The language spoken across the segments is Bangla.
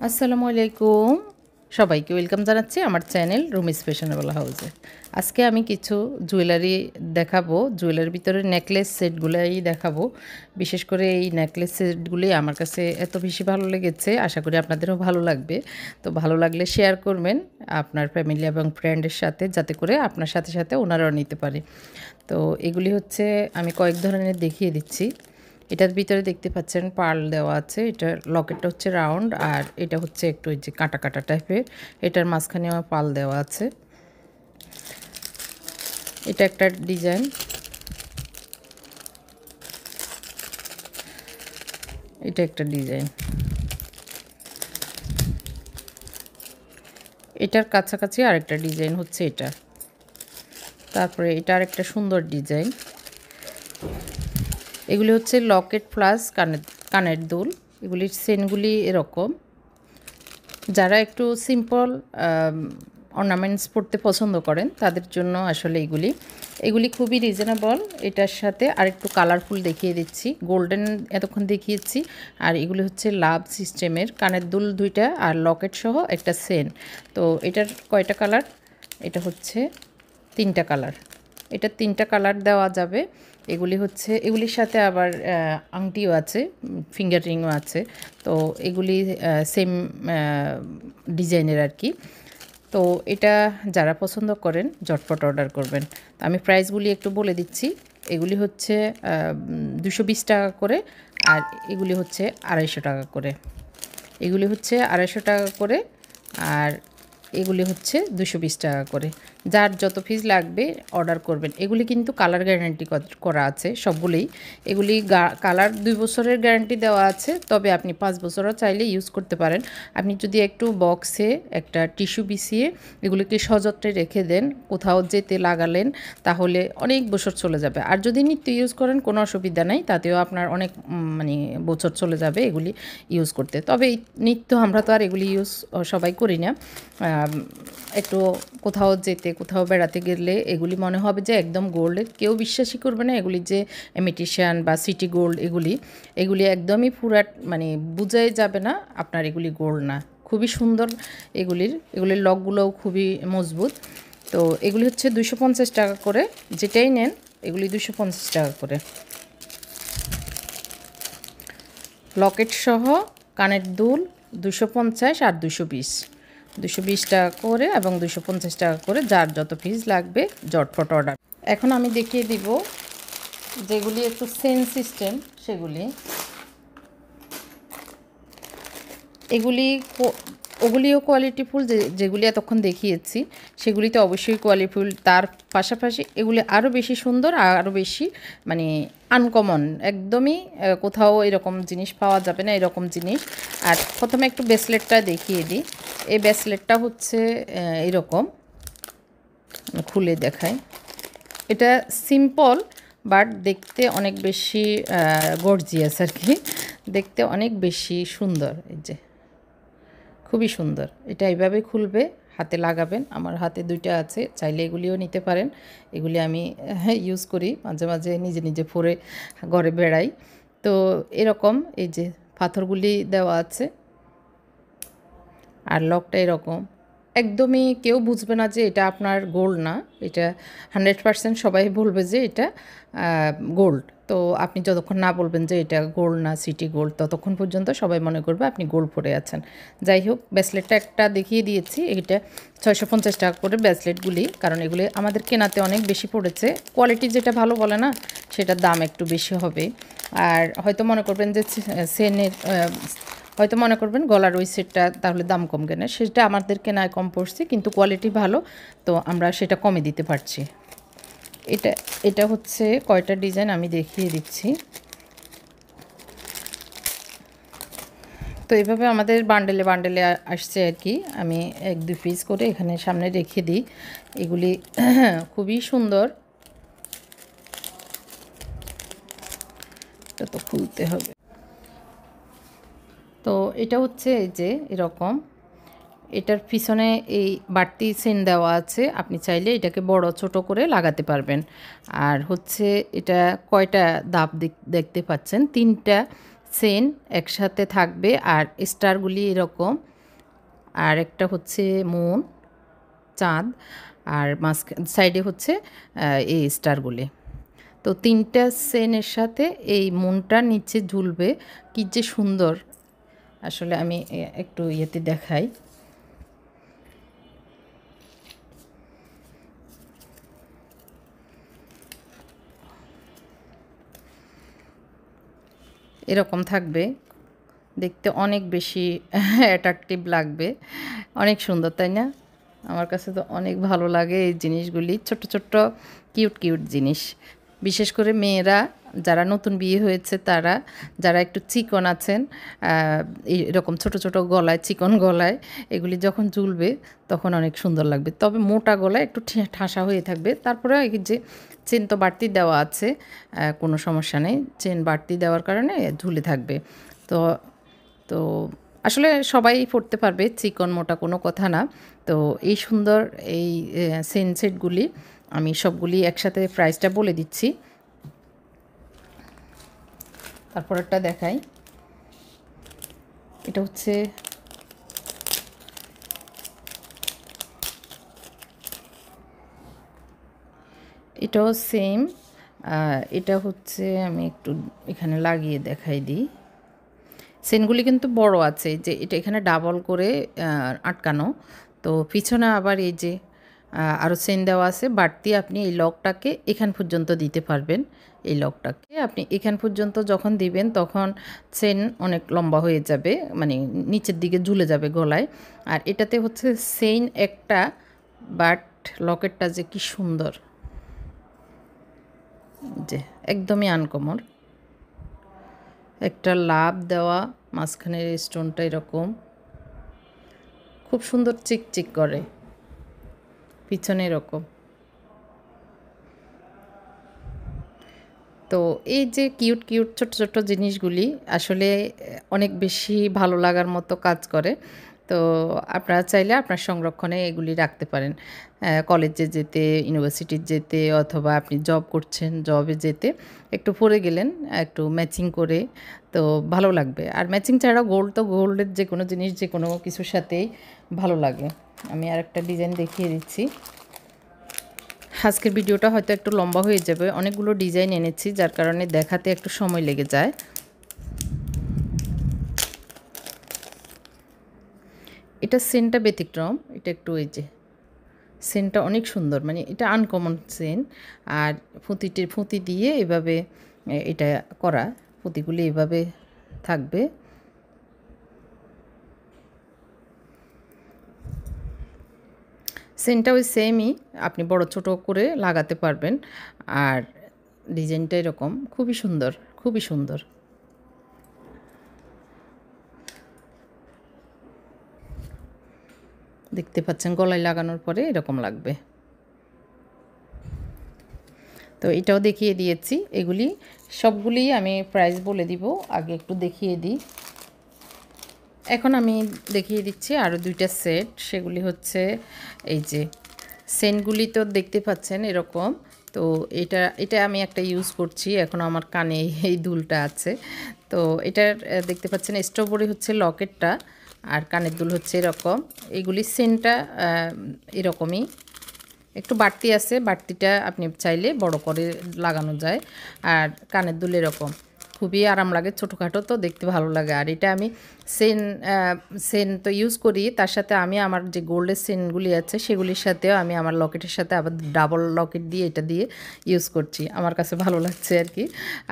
আসসালামু আলাইকুম, সবাইকে ওয়েলকাম জানাচ্ছি আমার চ্যানেল রুমিস ফ্যাশনেবল হাউসে। আজকে আমি কিছু জুয়েলারি দেখাবো, জুয়েলারির ভিতরে নেকলেস সেটগুলোই দেখাবো। বিশেষ করে এই নেকলেস সেটগুলি আমার কাছে এত বেশি ভালো লেগেছে, আশা করি আপনাদেরও ভালো লাগবে। তো ভালো লাগলে শেয়ার করবেন আপনার ফ্যামিলি এবং ফ্রেন্ডের সাথে, যাতে করে আপনার সাথে সাথে ওনারাও নিতে পারে। তো এগুলি হচ্ছে আমি কয়েক ধরনের দেখিয়ে দিচ্ছি। এটার ভিতরে দেখতে পাচ্ছেন পার্ল দেওয়া আছে, এটার লকেটটা হচ্ছে রাউন্ড, আর এটা হচ্ছে একটু ওই যে কাটা কাটা টাইপের। এটার মাঝখানে পার্ল দেওয়া আছে। এটা একটা ডিজাইন, এটা একটা ডিজাইন, এটার কাছাকাছি আরেকটা ডিজাইন হচ্ছে এটা। তারপরে এটা আরেকটা সুন্দর ডিজাইন। এগুলি হচ্ছে লকেট প্লাস কানের দুল। এগুলির চেনগুলি এরকম। যারা একটু সিম্পল অর্নামেন্টস পরতে পছন্দ করেন তাদের জন্য আসলে এগুলি খুবই রিজনেবল। এটার সাথে আরেকটু কালারফুল দেখিয়ে দিচ্ছি। গোল্ডেন এতক্ষণ দেখিয়েছি, আর এগুলি হচ্ছে লাভ সিস্টেমের কানের দুল দুইটা আর লকেট সহ একটা চেন। তো এটার কয়টা কালার? এটা হচ্ছে 3টা কালার। এটা 3টা কালার দেওয়া যাবে। এগুলি হচ্ছে এগুলির সাথে আবার আংটিও আছে, ফিঙ্গার রিংও আছে। তো এগুলি সেম ডিজাইনের আর কি। তো এটা যারা পছন্দ করেন ঝটপট অর্ডার করবেন। তো আমি প্রাইসগুলি একটু বলে দিচ্ছি। এগুলি হচ্ছে 220 টাকা করে, আর এগুলি হচ্ছে 250 টাকা করে। এগুলি হচ্ছে 250 টাকা করে, আর এগুলি হচ্ছে 220 টাকা করে। যার যত পিস লাগবে অর্ডার করবেন। এগুলি কিন্তু কালার গ্যারান্টি করা আছে সবগুলোই। এগুলি কালার 2 বছরের গ্যারান্টি দেওয়া আছে, তবে আপনি 5 বছরও চাইলে ইউজ করতে পারেন। আপনি যদি একটু বক্সে একটা টিস্যু বিছিয়ে এগুলিকে সযত্নে রেখে দেন, কোথাও যেতে লাগালেন, তাহলে অনেক বছর চলে যাবে। আর যদি নিত্য ইউজ করেন কোনো অসুবিধা নাই, তাতেও আপনার অনেক মানে বছর চলে যাবে এগুলি ইউজ করতে। তবে নিত্য আমরা তো আর এগুলি ইউজ সবাই করি না। একটু কোথাও যেতে, কোথাও বেড়াতে গেলে এগুলি মনে হবে যে একদম গোল্ডের। কেউ বিশ্বাসই করবে না এগুলি যে ইমিটেশন বা সিটি গোল্ড। এগুলি একদমই পুরাট, মানে বোঝাই যাবে না আপনার এগুলি গোল্ড না। খুবই সুন্দর এগুলির লকগুলোও খুবই মজবুত। তো এগুলি হচ্ছে 250 টাকা করে। যেটাই নেন এগুলি 250 টাকা করে। লকেট সহ কানের দুল 250 আর 220 টাকা করে এবং 250 টাকা করে। যার যত পিস লাগবে ঝটপট অর্ডার। এখন আমি দেখিয়ে দিব যেগুলি একটু সেন সিস্টেম সেগুলি। ওগুলিও কোয়ালিটিফুল, যেগুলি এতক্ষণ দেখিয়েছি সেগুলি তো অবশ্যই কোয়ালিটিফুল। তার পাশাপাশি এগুলি আরও বেশি সুন্দর, আরও বেশি মানে আনকমন। একদমই কোথাও এরকম জিনিস পাওয়া যাবে না, এরকম জিনিস। আর প্রথমে একটু ব্রেসলেটটা দেখিয়ে দিই। এই ব্রেসলেটটা হচ্ছে এরকম, খুলে দেখায়। এটা সিম্পল বাট দেখতে অনেক বেশি গর্জিয়াস আর কি। দেখতে অনেক বেশি সুন্দর। এই যে খুবই সুন্দর। এটা এইভাবে খুলবে, হাতে লাগাবেন। আমার হাতে 2টা আছে, চাইলে এগুলিও নিতে পারেন। এগুলি আমি ইউজ করি মাঝে মাঝে, নিজে নিজে পরে ঘরে বেড়াই। তো এরকম এই যে পাথরগুলি দেওয়া আছে, আর লকটা এরকম। একদমই কেউ বুঝবে না যে এটা আপনার গোল্ড না। এটা 100% সবাই বলবে যে এটা গোল্ড। তো আপনি যতক্ষণ না বলবেন যে এটা গোল্ড না, সিটি গোল্ড, ততক্ষণ পর্যন্ত সবাই মনে করবে আপনি গোল্ড পরে আছেন। যাই হোক, ব্রেসলেটটা একটা দেখিয়ে দিয়েছি। এটা 650 টাকা করে ব্রেসলেটগুলি, কারণ এগুলি আমাদের কেনাতে অনেক বেশি পড়েছে। কোয়ালিটি যেটা ভালো বলে না, সেটার দাম একটু বেশি হবে। আর হয়তো মনে করবেন যে হয়তো মনে করবেন গলার ওই সেটটা তাহলে দাম কম কেন, সেটা আমাদের কেনায় কম পড়ছে, কিন্তু কোয়ালিটি ভালো, তো আমরা সেটা কমে দিতে পারছি। এটা এটা হচ্ছে কয়টা ডিজাইন আমি দেখিয়ে দিচ্ছি। তো এইভাবে আমাদের বান্ডেলে বান্ডেলে আসছে আর কি। আমি 1-2 পিস করে এখানে সামনে রেখে দিই। এগুলি খুবই সুন্দর। এটা তো খুলতে হবে। তো এটা হচ্ছে এই যে এরকম, এটার পিছনে এই বাড়তি চেন দেওয়া আছে। আপনি চাইলে এটাকে বড় ছোট করে লাগাতে পারবেন। আর হচ্ছে এটা কয়টা দাব দেখতে পাচ্ছেন, 3টা চেন একসাথে থাকবে, আর স্টারগুলি এরকম, আর একটা হচ্ছে মুন, চাঁদ, আর সাইডে হচ্ছে এই স্টারগুলি। তো 3টা চেনের সাথে এই মুনটা নিচে ঝুলবে, কি যে সুন্দর। আসলে আমি একটু ইয়েতে দেখাই। এরকম থাকবে, দেখতে অনেক বেশি অ্যাট্রাকটিভ লাগবে, অনেক সুন্দর, তাই না? আমার কাছে তো অনেক ভালো লাগে এই জিনিসগুলি, ছোট্ট ছোট্ট কিউট কিউট জিনিস। বিশেষ করে মেয়েরা যারা নতুন বিয়ে হয়েছে, তারা যারা একটু চিকন আছেন, এরকম ছোট ছোট গলায়, চিকন গলায় এগুলি যখন ঝুলবে তখন অনেক সুন্দর লাগবে। তবে মোটা গলায় একটু ঠাসা হয়ে থাকবে। তারপরে এই যে চেন তো বাড়তি দেওয়া আছে, কোনো সমস্যা নেই, চেন বাড়তি দেওয়ার কারণে ঝুলে থাকবে। তো তো আসলে সবাই পড়তে পারবে, চিকন মোটা কোনো কথা না। তো এই সুন্দর এই সেটগুলি আমি সবগুলি একসাথে প্রাইসটা বলে দিচ্ছি। তারপরেরটা দেখাই। এটা হচ্ছে এটাও সেম। এটা হচ্ছে, আমি একটু এখানে লাগিয়ে দেখাই দিই। চেনগুলি কিন্তু বড় আছে, যে এটা এখানে ডাবল করে আটকানো। তো পিছনে আবার এই যে আরও চেন দেওয়া আছে বাড়তি। আপনি এই লকটাকে এখান পর্যন্ত দিতে পারবেন। এই লকটাকে আপনি এখান পর্যন্ত যখন দিবেন তখন চেন অনেক লম্বা হয়ে যাবে, মানে নিচের দিকে ঝুলে যাবে গলায়। আর এটাতে হচ্ছে চেইন একটা, বাট লকেটটা যে কি সুন্দর, যে একদমই আনকমন। একটা লাভ দেওয়া, মাঝখানের স্টোনটা এরকম খুব সুন্দর চিকচিক করে, পিছনে এরকম। তো এই যে কিউট কিউট ছোট ছোট জিনিসগুলি আসলে অনেক বেশি ভালো লাগার মতো কাজ করে। তো আপনারা চাইলে আপনার সংরক্ষণে এগুলি রাখতে পারেন, কলেজে যেতে, ইউনিভার্সিটির যেতে, অথবা আপনি জব করছেন, জবে যেতে একটু পরে গেলেন একটু ম্যাচিং করে, তো ভালো লাগবে। আর ম্যাচিং ছাড়া গোল্ড তো গোল্ডের যে কোনো জিনিস যে কোনো কিছুর সাথেই ভালো লাগে। আমি আর একটা ডিজাইন দেখিয়ে দিচ্ছি। আজকের ভিডিওটা হয়তো একটু লম্বা হয়ে যাবে, অনেকগুলো ডিজাইন এনেছি যার কারণে দেখাতে একটু সময় লেগে যায়। এটা সেনটা ব্যতিক্রম, এটা একটু এই যে সেনটা অনেক সুন্দর, মানে এটা আনকমন সেন। আর ফুতি দিয়ে এভাবে এটা করা, ফুতিগুলি এভাবে থাকবে। সেনটা ওই সেমই, আপনি বড় ছোট করে লাগাতে পারবেন। আর ডিজাইনটা এরকম খুবই সুন্দর, খুবই সুন্দর। দেখতে পাচ্ছেন গলায় লাগানোর পরে এরকম লাগবে। তো এটাও দেখিয়ে দিয়েছি। এগুলি সবগুলি আমি প্রাইস বলে দিব, আগে একটু দেখিয়ে দিই। এখন আমি দেখিয়ে দিচ্ছি আরও 2টা সেট। সেগুলি হচ্ছে এই যে সেনগুলি তো দেখতে পাচ্ছেন এরকম। তো এটা আমি একটা ইউজ করছি, এখন আমার কানে এই দুলটা আছে। তো এটার দেখতে পাচ্ছেন স্ট্রবেরি হচ্ছে লকেটটা, আর কানের দুল হচ্ছে এরকম। এগুলি সেনটা এরকমই, একটু বাড়তি আছে, বাড়তিটা আপনি চাইলে বড় করে লাগানো যায়। আর কানের দুল এরকম খুবই আরাম লাগে, ছোটোখাটো তো দেখতে ভালো লাগে। আর এটা আমি সেন তো ইউজ করি, তার সাথে আমি আমার যে গোল্ডের সেনগুলি আছে সেগুলির সাথেও আমি আমার লকেটের সাথে আবার ডাবল লকেট দিয়ে এটা দিয়ে ইউজ করছি, আমার কাছে ভালো লাগছে আর কি।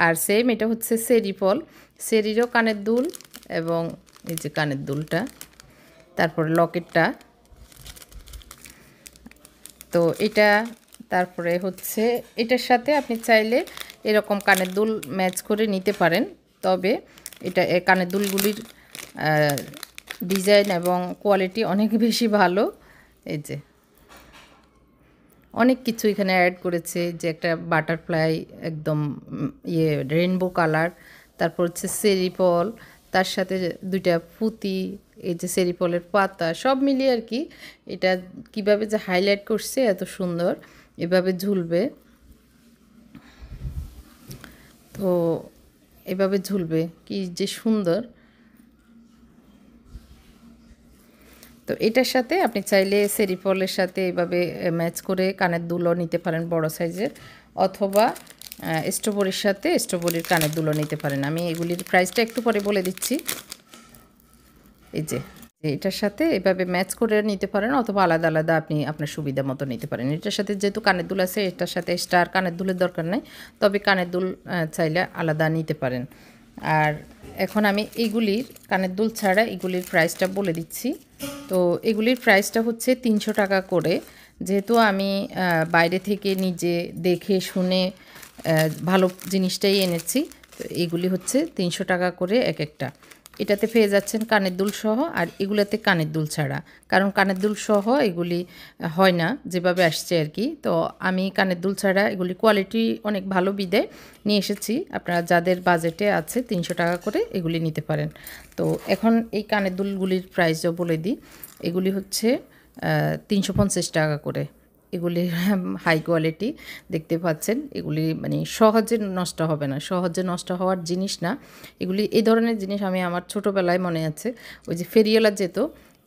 আর সেম এটা হচ্ছে সেরিফল, সেরিরও কানের দুল, এবং এই যে কানের দুলটা, তারপরে লকেটটা। তো এটা তারপরে হচ্ছে এটার সাথে আপনি চাইলে এরকম কানের দুল ম্যাচ করে নিতে পারেন। তবে এটা কানের দুলগুলির ডিজাইন এবং কোয়ালিটি অনেক বেশি ভালো। এই যে অনেক কিছু এখানে অ্যাড করেছে, যে একটা বাটারফ্লাই একদম রেইনবো কালার, তারপর হচ্ছে সেরিফল, তার সাথে 2টা পুঁতি, এই যে সেরিফলের পাতা, সব মিলিয়ে আর কি এটা কিভাবে যে হাইলাইট করছে এত সুন্দর, এভাবে ঝুলবে। তো এভাবে ঝুলবে, কি যে সুন্দর। তো এটার সাথে আপনি চাইলে সেরি ফলের সাথে এভাবে ম্যাচ করে কানের দুলও নিতে পারেন বড় সাইজের, অথবা স্ট্রবেরির সাথে স্ট্রবেরির কানের দুলও নিতে পারেন। আমি এগুলির প্রাইসটা একটু পরে বলে দিচ্ছি। এই যে এটার সাথে এভাবে ম্যাচ করে নিতে পারেন, অথবা আলাদা আলাদা আপনি আপনার সুবিধা মতো নিতে পারেন। এটার সাথে যেহেতু কানের দুল আছে, এটার সাথে স্টার কানের দুলের দরকার নেই, তবে কানের দুল চাইলে আলাদা নিতে পারেন। আর এখন আমি এইগুলির কানের দুল ছাড়া এগুলির প্রাইসটা বলে দিচ্ছি। তো এগুলির প্রাইসটা হচ্ছে 300 টাকা করে। যেহেতু আমি বাইরে থেকে নিজে দেখে শুনে ভালো জিনিসটাই এনেছি, তো এগুলি হচ্ছে 300 টাকা করে এক একটা। এটাতে পেয়ে যাচ্ছেন কানের দুল সহ, আর এগুলাতে কানের দুল ছাড়া, কারণ কানের দুল সহ এগুলি হয় না যেভাবে আসছে আর কি। তো আমি কানের দুল ছাড়া এগুলি কোয়ালিটি অনেক ভালো বিদায় নিয়ে এসেছি। আপনারা যাদের বাজেটে আছে 300 টাকা করে এগুলি নিতে পারেন। তো এখন এই কানের দুলগুলির প্রাইসও বলে দিই। এগুলি হচ্ছে 350 টাকা করে। এগুলি হাই কোয়ালিটি, দেখতে পাচ্ছেন। এগুলি মানে সহজে নষ্ট হবে না, সহজে নষ্ট হওয়ার জিনিস না এগুলি। এই ধরনের জিনিস আমি আমার ছোটোবেলায় মনে আছে, ওই যে ফেরিওয়ালা যেত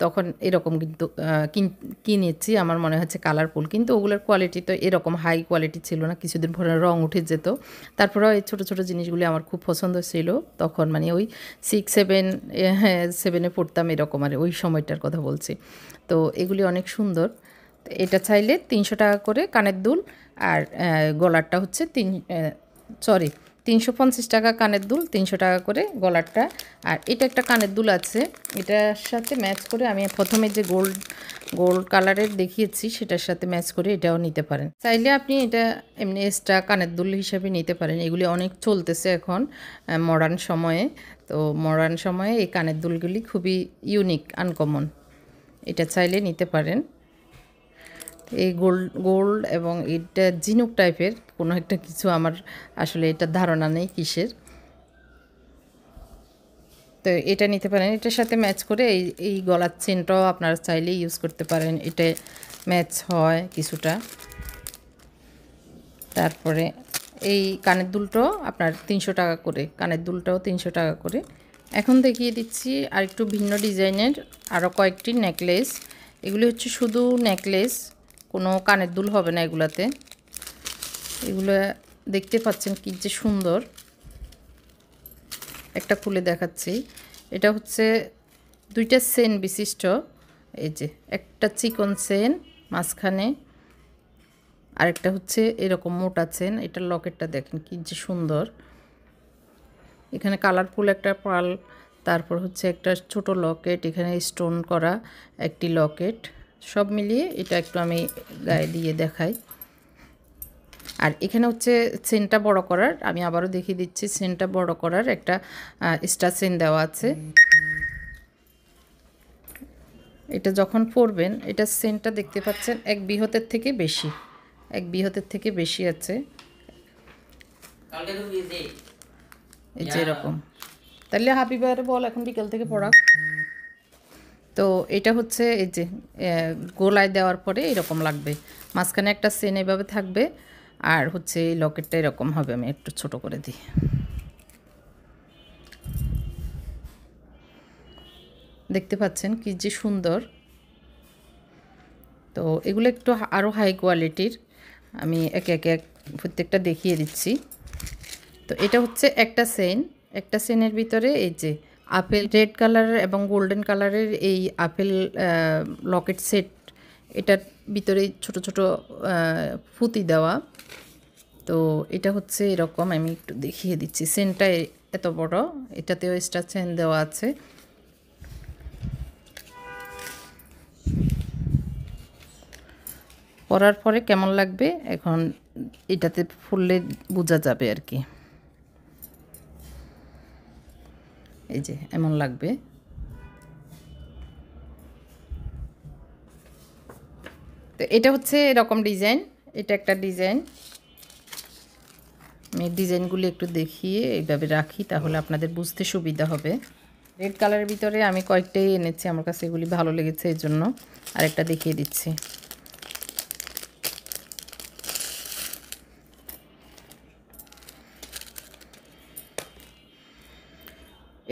তখন এরকম কিন্তু কিনেছি, আমার মনে হচ্ছে কালারফুল, কিন্তু ওগুলোর কোয়ালিটি তো এরকম হাই কোয়ালিটি ছিল না, কিছুদিন পরে রং উঠে যেত। তারপরেও এই ছোটো ছোটো জিনিসগুলি আমার খুব পছন্দ ছিল তখন, মানে ওই 6-7 পড়তাম এরকম, আর ওই সময়টার কথা বলছি। তো এগুলি অনেক সুন্দর। এটা চাইলে 300 টাকা করে কানের দুল, আর গলারটা হচ্ছে 350 টাকা কানের দুল, 300 টাকা করে গলারটা। আর এটা একটা কানের দুল আছে, এটার সাথে ম্যাচ করে আমি প্রথমে যে গোল্ড কালারের দেখিয়েছি সেটার সাথে ম্যাচ করে এটাও নিতে পারেন। চাইলে আপনি এটা এমনি এক্সট্রা কানের দুল হিসাবে নিতে পারেন। এগুলি অনেক চলতেছে এখন মডার্ন সময়ে। তো মডার্ন সময়ে এই কানের দুলগুলি খুবই ইউনিক, আনকমন, এটা চাইলে নিতে পারেন। এই গোল্ড এবং এটা ঝিনুক টাইপের কোনো একটা কিছু, আমার আসলে এটার ধারণা নেই কিসের। তো এটা নিতে পারেন, এটার সাথে ম্যাচ করে এই গলার চেনটাও আপনারা চাইলে ইউজ করতে পারেন, এটা ম্যাচ হয় কিছুটা। তারপরে এই কানের দুলটাও আপনার 300 টাকা করে, কানের দুলটাও 300 টাকা করে। এখন দেখিয়ে দিচ্ছি আর একটু ভিন্ন ডিজাইনের আরও কয়েকটি নেকলেস। এগুলি হচ্ছে শুধু নেকলেস, কোনো কানের দুল হবে না এগুলাতে। এগুলো দেখতে পাচ্ছেন কি যে সুন্দর, একটা খুলে দেখাচ্ছি। এটা হচ্ছে 2টা চেন বিশিষ্ট, এই যে একটা চিকন চেন মাঝখানে, আরেকটা হচ্ছে এরকম মোটা চেন। এটার লকেটটা দেখেন কি যে সুন্দর, এখানে কালারফুল একটা পার্ল, তারপর হচ্ছে একটা ছোট লকেট, এখানে স্টোন করা একটি লকেট, সব মিলিয়ে এটা একটু আমি গায়ে দিয়ে দেখাই। আর এখানে হচ্ছে চেনটা বড় করার, আমি আবারও দেখিয়ে দিচ্ছি, চেনটা বড় করার একটা স্টার চেন দেওয়া আছে। এটা যখন পরবেন, এটা চেনটা দেখতে পাচ্ছেন 1 বৃহতের থেকে বেশি, 1 বৃহতের থেকে বেশি আছে, এই যে এরকম। তাহলে হাবি ভাইয়ের বল এখন বিকেল থেকে পড়া। তো এটা হচ্ছে এই যে গোলায় দেওয়ার পরে এরকম লাগবে, মাঝখানে একটা চেন এভাবে থাকবে, আর হচ্ছে এই লকেটটা এরকম হবে। আমি একটু ছোট করে দিই, দেখতে পাচ্ছেন কি যে সুন্দর। তো এগুলো একটু আরও হাই কোয়ালিটির, আমি একে একে প্রত্যেকটা দেখিয়ে দিচ্ছি। তো এটা হচ্ছে একটা চেন, একটা চেনের ভিতরে এই যে আপেল রেড কালারের এবং গোল্ডেন কালারের এই আপেল লকেট সেট, এটার ভিতরে ছোট ছোট ফুতি দেওয়া। তো এটা হচ্ছে এরকম, আমি একটু দেখিয়ে দিচ্ছি। চেনটা এত বড়, এটাতেও স্টার চেন দেওয়া আছে। পরার পরে কেমন লাগবে এখন এটাতে ফুললে বোঝা যাবে আর কি। এই যে এমন লাগবে। তো এটা হচ্ছে এরকম ডিজাইন, এটা একটা ডিজাইন। আমি ডিজাইনগুলি একটু দেখিয়ে এইভাবে রাখি, তাহলে আপনাদের বুঝতে সুবিধা হবে। রেড কালারের ভিতরে আমি কয়েকটাই এনেছি, আমার কাছে এগুলি ভালো লেগেছে, এই জন্য আরেকটা দেখিয়ে দিচ্ছি।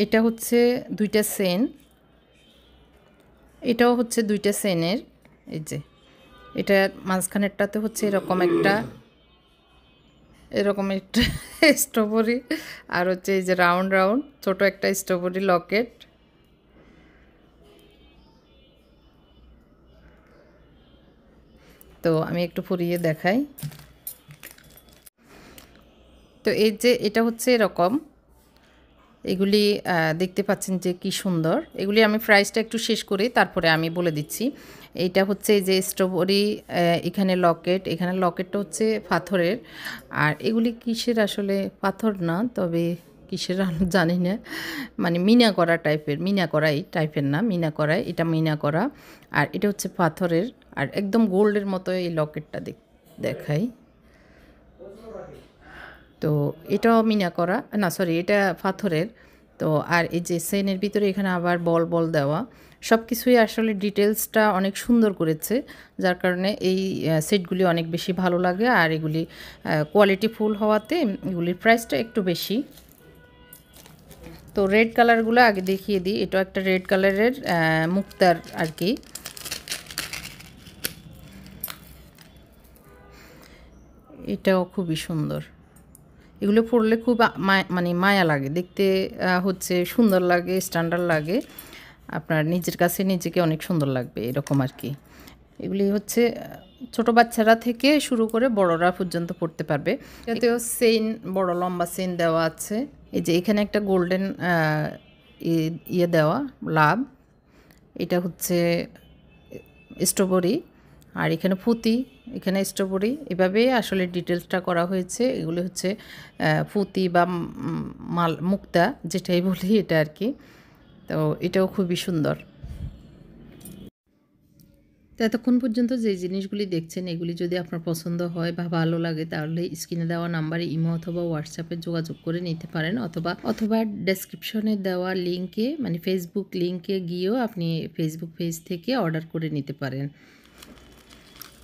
এটা হচ্ছে 2টা চেন, এটাও হচ্ছে 2টা চেনের। এই যে এটা মাঝখানেরটাতে হচ্ছে এরকম একটা স্ট্রবেরি, আর হচ্ছে এই যে রাউন্ড রাউন্ড ছোট একটা স্ট্রবেরি লকেট। তো আমি একটু পরিয়ে দেখাই। তো এই যে এটা হচ্ছে এরকম, এগুলি দেখতে পাচ্ছেন যে কি সুন্দর। এগুলি আমি প্রাইসটা একটু শেষ করি, তারপরে আমি বলে দিচ্ছি। এইটা হচ্ছে এই যে স্ট্রবেরি, এখানে লকেট, এখানে লকেটটা হচ্ছে পাথরের। আর এগুলি কিসের আসলে পাথর না, তবে কিসের আমি জানি না, মানে মিনা করা টাইপের, মিনা করাই টাইপের না, মিনা করাই, এটা মিনা করা। আর এটা হচ্ছে পাথরের, আর একদম গোল্ডের মতো এই লকেটটা দেখাই। তো এটাও মিনা করা না, সরি এটা পাথরের। তো আর এই যে চেনের ভিতরে এখানে আবার বল বল দেওয়া, সব কিছুই আসলে ডিটেলসটা অনেক সুন্দর করেছে, যার কারণে এই সেটগুলি অনেক বেশি ভালো লাগে। আর এগুলি কোয়ালিটি ফুল হওয়াতে এগুলির প্রাইসটা একটু বেশি। তো রেড কালারগুলো আগে দেখিয়ে দিই। এটা একটা রেড কালারের মুক্তার আর কি। এটাও খুবই সুন্দর। এগুলো পরলে খুব মানে মায়া লাগে দেখতে, হচ্ছে সুন্দর লাগে, স্ট্যান্ডার্ড লাগে, আপনার নিজের কাছে নিজেকে অনেক সুন্দর লাগবে এরকম আর কি। এগুলি হচ্ছে ছোট বাচ্চারা থেকে শুরু করে বড়রা পর্যন্ত পড়তে পারবে। এতেও চেইন, বড় লম্বা চেইন দেওয়া আছে। এই যে এখানে একটা গোল্ডেন ইয়ে দেওয়া লাভ, এটা হচ্ছে স্ট্রবেরি, আর এখানে ফুতি, এখানে স্ট্রবেরি, এভাবেই আসলে ডিটেলসটা করা হয়েছে। এগুলি হচ্ছে ফুতি বা মাল মুক্তা যেটাই বলি এটা আর কি। তো এটাও খুবই সুন্দর। তো এতক্ষণ পর্যন্ত যে জিনিসগুলি দেখছেন, এগুলি যদি আপনার পছন্দ হয় বা ভালো লাগে, তাহলে স্ক্রিনে দেওয়া নাম্বারে ইমো অথবা হোয়াটসঅ্যাপে যোগাযোগ করে নিতে পারেন, অথবা ডেসক্রিপশনে দেওয়া লিঙ্কে, মানে ফেসবুক লিঙ্কে গিয়েও আপনি ফেসবুক পেজ থেকে অর্ডার করে নিতে পারেন।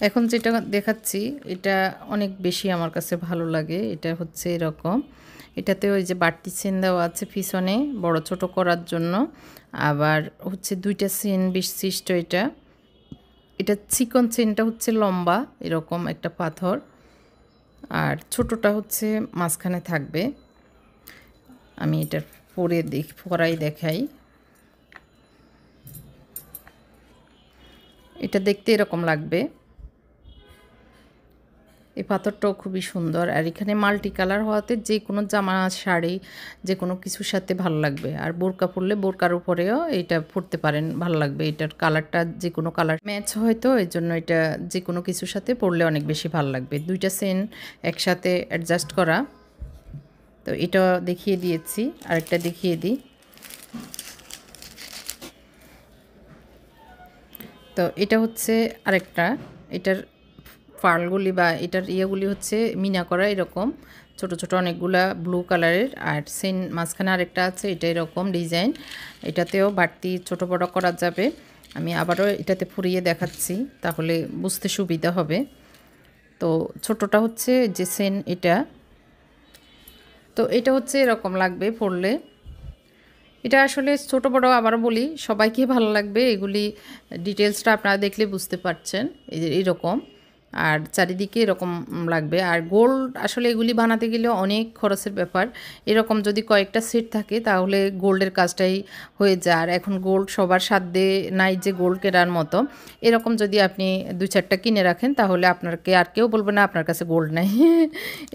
এখন যেটা দেখাচ্ছি এটা অনেক বেশি আমার কাছে ভালো লাগে। এটা হচ্ছে এরকম, এটাতে ওই যে বাড়তি চেন দেওয়া আছে পিছনে বড় ছোট করার জন্য, আবার হচ্ছে 2টা চেন বিশিষ্ট। এটা চিকন চেনটা হচ্ছে লম্বা এরকম একটা পাথর, আর ছোটটা হচ্ছে মাঝখানে থাকবে। আমি এটা পরাই দেখাই। এটা দেখতে এরকম লাগবে। এই পাথরটাও খুবই সুন্দর, আর এখানে মাল্টি কালার হওয়াতে যে কোনো জামা, শাড়ি, যে কোনো কিছুর সাথে ভালো লাগবে। আর বোরকা পরলে বোরকার উপরেও এটা পরতে পারেন, ভালো লাগবে। এটার কালারটা যে কোনো কালার ম্যাচ হয়তো, এই জন্য এটা যে কোনো কিছুর সাথে পরলে অনেক বেশি ভালো লাগবে। 2টা চেন একসাথে অ্যাডজাস্ট করা। তো এটা দেখিয়ে দিয়েছি, আরেকটা দেখিয়ে দিই। তো এটা হচ্ছে আরেকটা, এটার পার্লগুলি বা এটার ইয়েগুলি হচ্ছে মিনা করা এরকম ছোট ছোট অনেকগুলা ব্লু কালারের। আর সেন মাঝখানে আরেকটা আছে, এটা এরকম ডিজাইন, এটাতেও বাড়তি ছোট বড় করা যাবে। আমি আবারও এটাতে ফুরিয়ে দেখাচ্ছি, তাহলে বুঝতে সুবিধা হবে। তো ছোটটা হচ্ছে যে সেন এটা, তো এটা হচ্ছে এরকম লাগবে পরলে। এটা আসলে ছোট বড় আবারও বলি সবাইকে ভালো লাগবে। এগুলি ডিটেলসটা আপনারা দেখলে বুঝতে পারছেন, এই যে এরকম, আর চারিদিকে এরকম লাগবে। আর গোল্ড আসলে এগুলি বানাতে গেলে অনেক খরচের ব্যাপার। এরকম যদি কয়েকটা সেট থাকে তাহলে গোল্ডের কাজটাই হয়ে যায়। আর এখন গোল্ড সবার সাধ্যে নাই যে গোল্ড কেনার মতো। এরকম যদি আপনি 2-4টা কিনে রাখেন তাহলে আপনাকে আর কেউ বলবে না আপনার কাছে গোল্ড নাই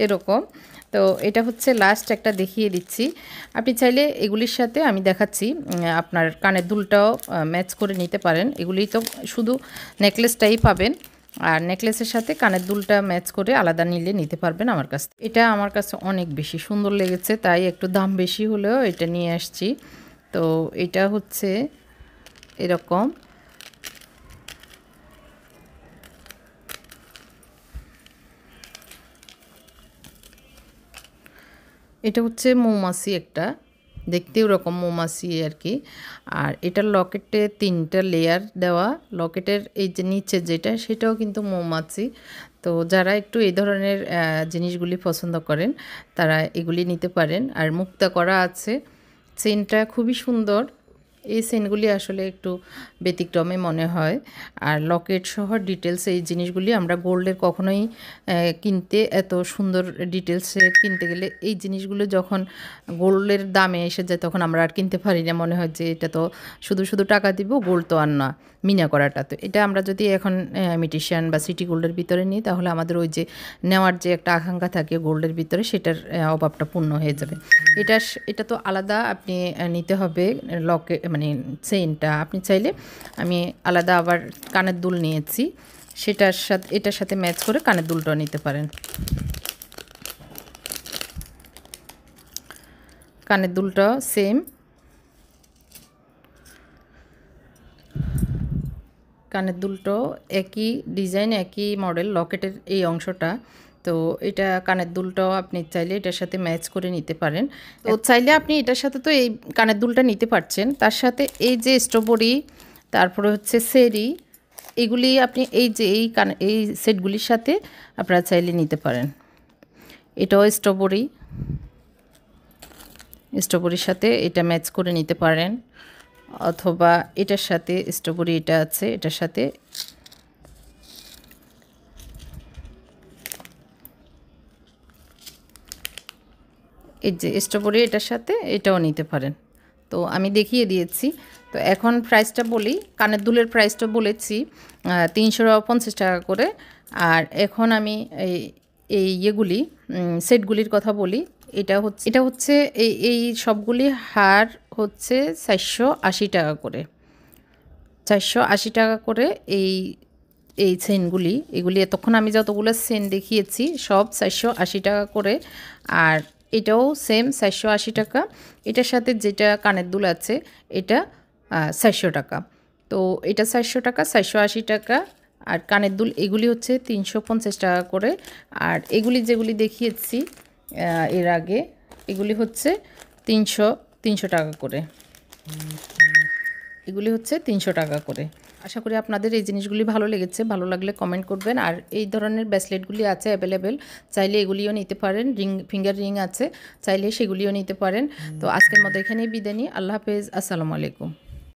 এরকম। তো এটা হচ্ছে লাস্ট একটা দেখিয়ে দিচ্ছি। আপনি চাইলে এগুলির সাথে আমি দেখাচ্ছি আপনার কানের দুলটাও ম্যাচ করে নিতে পারেন। এগুলি তো শুধু নেকলেসটাই পাবেন, আর নেকলেসের সাথে কানের দুলটা ম্যাচ করে আলাদা নিতে পারবেন আমার কাছে। এটা আমার কাছে অনেক বেশি সুন্দর লেগেছে, তাই একটু দাম বেশি হলেও এটা নিয়ে আসছি। তো এটা হচ্ছে এরকম, এটা হচ্ছে মৌমাছি একটা, দেখতে ওরকম মৌমাছি আর কি। আর এটার লকেটে 3টা লেয়ার দেওয়া, লকেটের এই যে নিচে যেটা সেটাও কিন্তু মৌমাছি। তো যারা একটু এই ধরনের জিনিসগুলি পছন্দ করেন তারা এগুলি নিতে পারেন। আর মুক্তা করা আছে, চেনটা খুবই সুন্দর। এই চেনগুলি আসলে একটু ব্যতিক্রমে মনে হয়। আর লকেট সহ ডিটেলস এই জিনিসগুলি আমরা গোল্ডের কখনোই কিনতে এত সুন্দর ডিটেলসের কিনতে গেলে এই জিনিসগুলো যখন গোল্ডের দামে এসে যায় তখন আমরা আর কিনতে পারি না, মনে হয় যে এটা তো শুধু শুধু টাকা দিব, গোল্ড তো আর না মিনা করাটা। তো এটা আমরা যদি এখন ইমিটেশন বা সিটি গোল্ডের ভিতরে নিই তাহলে আমাদের ওই যে নেওয়ার যে একটা আকাঙ্ক্ষা থাকে গোল্ডের ভিতরে সেটার অভাবটা পূর্ণ হয়ে যাবে। এটা তো আলাদা আপনি নিতে হবে লকে মানে চেইনটা। আপনি চাইলে আমি আলাদা আবার কানের দুল নিয়েছি, সেটার সাথে এটার সাথে ম্যাচ করে কানের দুলটাও নিতে পারেন। কানের দুলটাও সেম, কানের দুলটাও একই ডিজাইন একই মডেল, লকেটের এই অংশটা। তো এটা কানের দুলটাও আপনি চাইলে এটার সাথে ম্যাচ করে নিতে পারেন। তো চাইলে আপনি এটার সাথে তো এই কানের দুলটা নিতে পারছেন, তার সাথে এই যে স্ট্রবেরি, তারপরে হচ্ছে সেরি, এগুলি আপনি এই যে এই সেটগুলির সাথে আপনারা চাইলে নিতে পারেন। এটাও স্ট্রবেরির সাথে এটা ম্যাচ করে নিতে পারেন, অথবা এটার সাথে স্ট্রবেরি এটা আছে এটার সাথে এই যে স্ট্রবেরি এটার সাথে এটাও নিতে পারেন। তো আমি দেখিয়ে দিয়েছি। তো এখন প্রাইসটা বলি, কানের দুলের প্রাইসটা বলেছি 350 টাকা করে। আর এখন আমি এই ইয়েগুলি সেটগুলির কথা বলি। এটা হচ্ছে এই সবগুলি হার হচ্ছে 480 টাকা করে, 480 টাকা করে এই চেনগুলি। এগুলি এতক্ষণ আমি যতগুলো চেন দেখিয়েছি সব 480 টাকা করে। আর এটাও সেম 480 টাকা। এটার সাথে যেটা কানের দুল আছে এটা 400 টাকা। তো এটা 400 টাকা, 480 টাকা। আর কানের দুল এগুলি হচ্ছে 350 টাকা করে। আর এগুলি যেগুলি দেখিয়েছি এর আগে এগুলি হচ্ছে 300 টাকা করে। এগুলি হচ্ছে 300 টাকা করে। আশা করি আপনাদের এই জিনিসগুলি ভালো লেগেছে। ভালো লাগলে কমেন্ট করবেন। আর এই ধরনের ব্রেসলেটগুলি আছে অ্যাভেলেবেল, চাইলে এগুলিও নিতে পারেন। ফিঙ্গার রিং আছে, চাইলে সেগুলিও নিতে পারেন। তো আজকের মতো এখানেই বিদায় নিই। আল্লাহ হাফেজ, আসসালামু আলাইকুম।